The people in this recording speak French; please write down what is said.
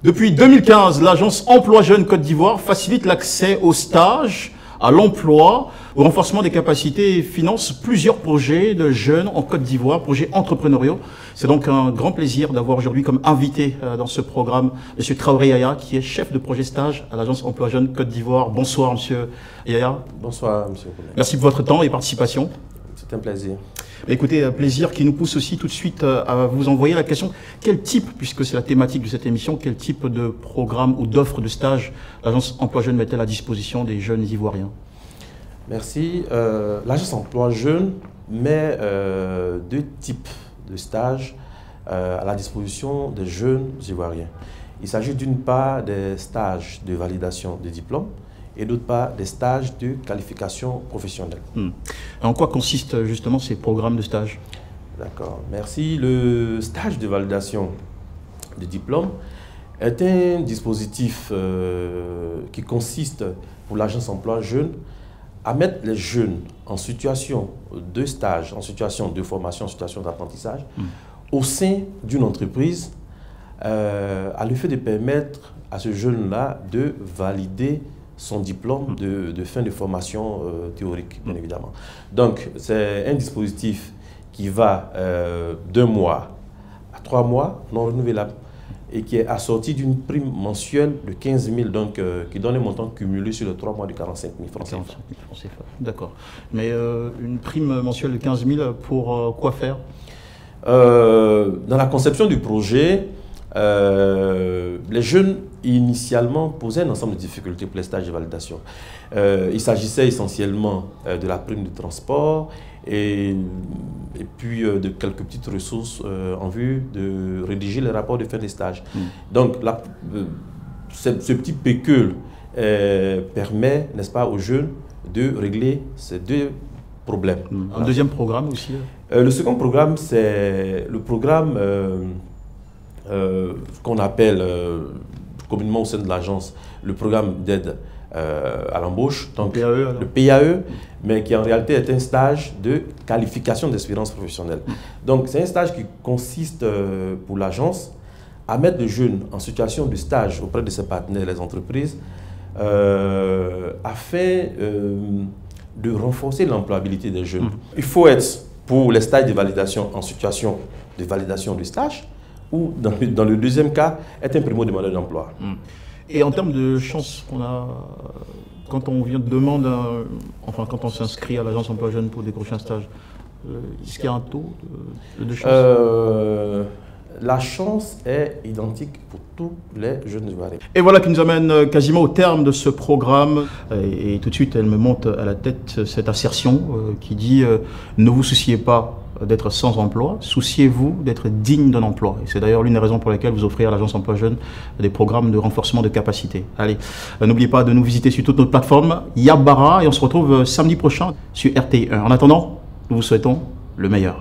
Depuis 2015, l'agence Emploi Jeunes Côte d'Ivoire facilite l'accès aux stages, à l'emploi, au renforcement des capacités et finance plusieurs projets de jeunes en Côte d'Ivoire, projets entrepreneuriaux. C'est donc un grand plaisir d'avoir aujourd'hui comme invité dans ce programme M. Traoré Yaya, qui est chef de projet stage à l'agence Emploi Jeunes Côte d'Ivoire. Bonsoir M. Yaya. Bonsoir M. Merci pour votre temps et participation. C'est un plaisir. Écoutez, plaisir qui nous pousse aussi tout de suite à vous envoyer la question. Quel type, puisque c'est la thématique de cette émission, quel type de programme ou d'offre de stage l'agence Emploi Jeunes met-elle à disposition des jeunes Ivoiriens? Merci. L'agence Emploi Jeunes met deux types de stages à la disposition des jeunes Ivoiriens. Il s'agit d'une part des stages de validation des diplômes et d'autre part des stages de qualification professionnelle. En quoi consistent justement ces programmes de stage? D'accord, merci. Le stage de validation des diplômes est un dispositif qui consiste pour l'agence Emploi Jeunes à mettre les jeunes en situation de stage, en situation de formation, en situation d'apprentissage, au sein d'une entreprise, à l'effet de permettre à ce jeune-là de valider son diplôme de fin de formation théorique, bien évidemment. Donc, c'est un dispositif qui va d'1 mois à 3 mois, non renouvelable, et qui est assorti d'une prime mensuelle de 15 000, donc qui donne un montant cumulé sur les 3 mois de 45 000 francs CFA. D'accord. Mais une prime mensuelle de 15 000 pour quoi faire? Dans la conception du projet, les jeunes initialement posaient un ensemble de difficultés pour les stages de validation. Il s'agissait essentiellement de la prime de transport et puis de quelques petites ressources en vue de rédiger les rapports de fin de stage. Donc ce petit pécule permet, n'est-ce pas, aux jeunes de régler ces deux problèmes. Un deuxième programme aussi? Le second programme, c'est le programme qu'on appelle communément au sein de l'agence le programme d'aide à l'embauche, donc le PAE, mais qui en réalité est un stage de qualification d'expérience professionnelle. Donc c'est un stage qui consiste pour l'agence à mettre les jeunes en situation de stage auprès de ses partenaires, les entreprises, afin de renforcer l'employabilité des jeunes. Il faut être, pour les stages de validation, en situation de validation du stage, ou dans le deuxième cas, être un primo-demandeur d'emploi. Et en termes de chances qu'on a, quand on vient de demande, enfin quand on s'inscrit à l'agence Emploi Jeunes pour décrocher un stage, est-ce qu'il y a un taux de chance? La chance est identique pour tous les jeunes Ivoiriens. Et voilà qui nous amène quasiment au terme de ce programme. Et tout de suite, elle me monte à la tête cette assertion qui dit ne vous souciez pas d'être sans emploi, souciez-vous d'être digne d'un emploi. Et c'est d'ailleurs l'une des raisons pour lesquelles vous offrez à l'agence Emploi Jeunes des programmes de renforcement de capacité. Allez, n'oubliez pas de nous visiter sur toutes nos plateformes, Yabara, et on se retrouve samedi prochain sur RTI1. En attendant, nous vous souhaitons le meilleur.